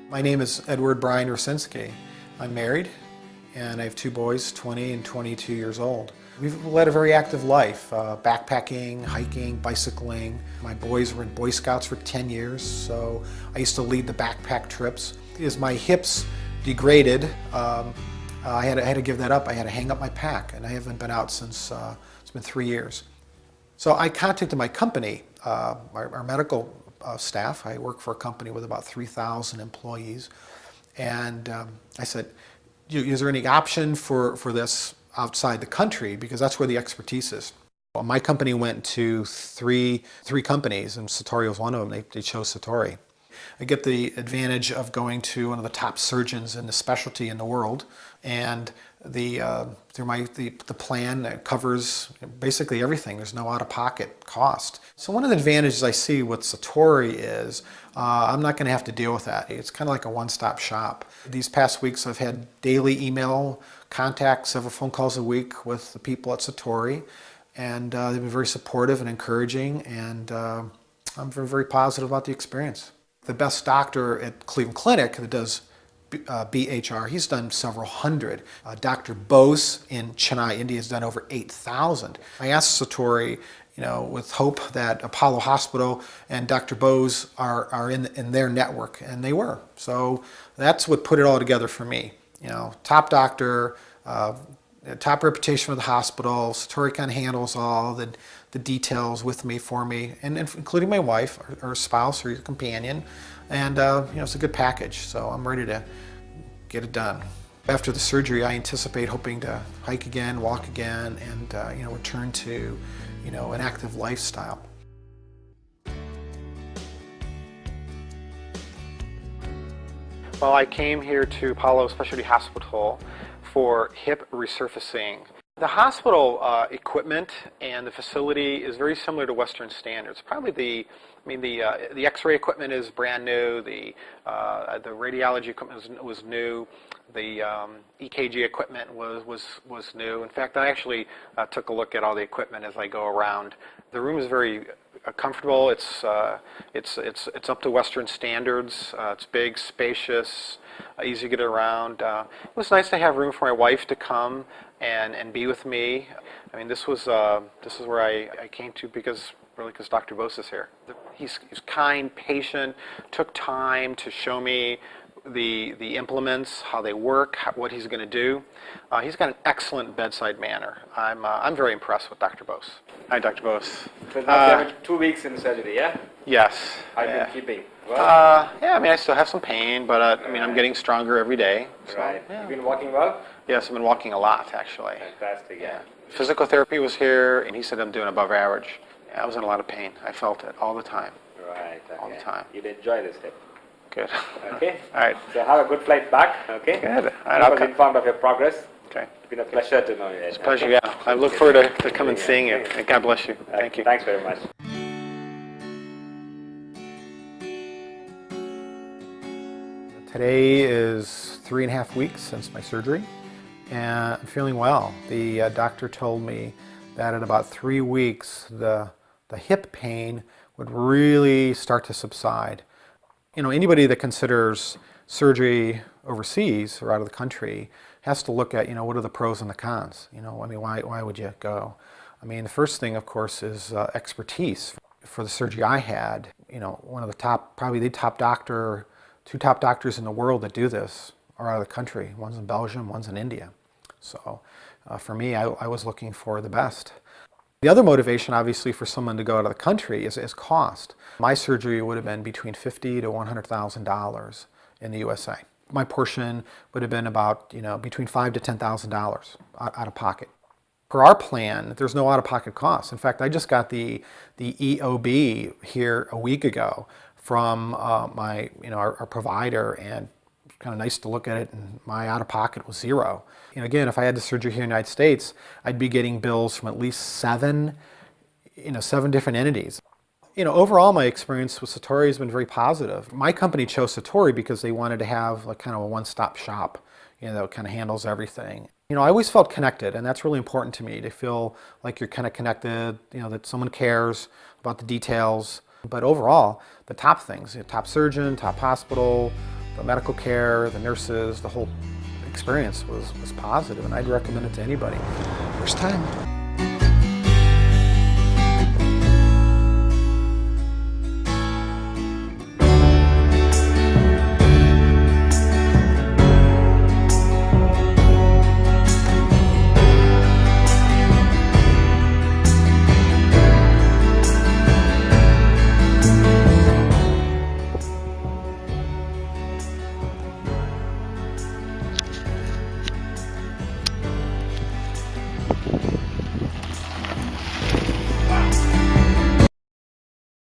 My name is Edward Brian Rosinski. I'm married and I have two boys, 20 and 22 years old. We've led a very active life, backpacking, hiking, bicycling. My boys were in Boy Scouts for 10 years, so I used to lead the backpack trips. As my hips degraded, I had to give that up. I had to hang up my pack, and I haven't been out since, it's been 3 years. So I contacted my company, our medical staff. I work for a company with about 3,000 employees, and I said, is there any option for this outside the country, because that's where the expertise is. Well, my company went to three companies, and Satori was one of them. They chose Satori. I get the advantage of going to one of the top surgeons in the specialty in the world, and through the plan that covers basically everything. There's no out-of-pocket cost. So one of the advantages I see with Satori is I'm not going to have to deal with that. It's kind of like a one-stop shop. These past weeks I've had daily email contact, several phone calls a week with the people at Satori, and they've been very supportive and encouraging, and I'm very positive about the experience. The best doctor at Cleveland Clinic that does BHR, he's done several hundred. Dr. Bose in Chennai, India has done over 8,000. I asked Satori, with hope that Apollo Hospital and Dr. Bose are in their network, and they were. So that's what put it all together for me. Top doctor, top reputation for the hospital. Satori kind of handles all the details with me, for me, and including my wife, or spouse, or your companion. And it's a good package, so I'm ready to get it done. After the surgery, I anticipate hoping to hike again, walk again, and return to an active lifestyle. Well, I came here to Apollo Specialty Hospital for hip resurfacing. The hospital equipment and the facility is very similar to Western standards. Probably the X-ray equipment is brand new. The radiology equipment was new. The EKG equipment was new. In fact, I actually took a look at all the equipment as I go around. The room is very comfortable. It's up to Western standards. It's big, spacious, easy to get around. It was nice to have room for my wife to come and be with me. I mean, this is where I came to because Dr. Bose is here. He's kind, patient, took time to show me the implements, how they work, what he's going to do. He's got an excellent bedside manner. I'm very impressed with Dr. Bose. Hi, Dr. Bose. So now you have 2 weeks in surgery, yeah? Yes. How have you been keeping? Well? Yeah, I mean, I still have some pain, but I'm getting stronger every day. So, right. Yeah. You've been walking well? Yes, I've been walking a lot, actually. Fantastic, yeah. Physical therapy was here, and he said I'm doing above average. Yeah, I was in a lot of pain. I felt it all the time. Right. Okay. All the time. You'd enjoy this trip. Good. Okay. All right. So have a good flight back. Okay. Good. All right. I'll be informed of your progress. Okay. It's been a pleasure to know you. It's a pleasure. Yeah. I look forward to coming and seeing you. And God bless you. Thank you. Thanks very much. Today is 3.5 weeks since my surgery, and I'm feeling well. The doctor told me that in about 3 weeks, the hip pain would really start to subside. Anybody that considers surgery overseas or out of the country has to look at, what are the pros and the cons? Why would you go? I mean, the first thing, of course, is expertise. For the surgery I had, one of the top, probably the top doctor, 2 top doctors in the world that do this are out of the country. One's in Belgium, one's in India. So for me, I was looking for the best. The other motivation, obviously, for someone to go out of the country is cost. My surgery would have been between $50,000 to $100,000 in the USA. My portion would have been about, between $5,000 to $10,000 out of pocket. For our plan, there's no out-of-pocket costs. In fact, I just got the EOB here a week ago from our provider, and kind of nice to look at it, and my out-of-pocket was $0. Again, if I had the surgery here in the United States, I'd be getting bills from at least 7 different entities. Overall, my experience with Satori has been very positive. My company chose Satori because they wanted to have kind of a one-stop shop, that kind of handles everything. I always felt connected, and that's really important to me, to feel like you're kind of connected, that someone cares about the details. But overall, the top things, top surgeon, top hospital, The medical care, the nurses, the whole experience was positive, and I'd recommend it to anybody. First time.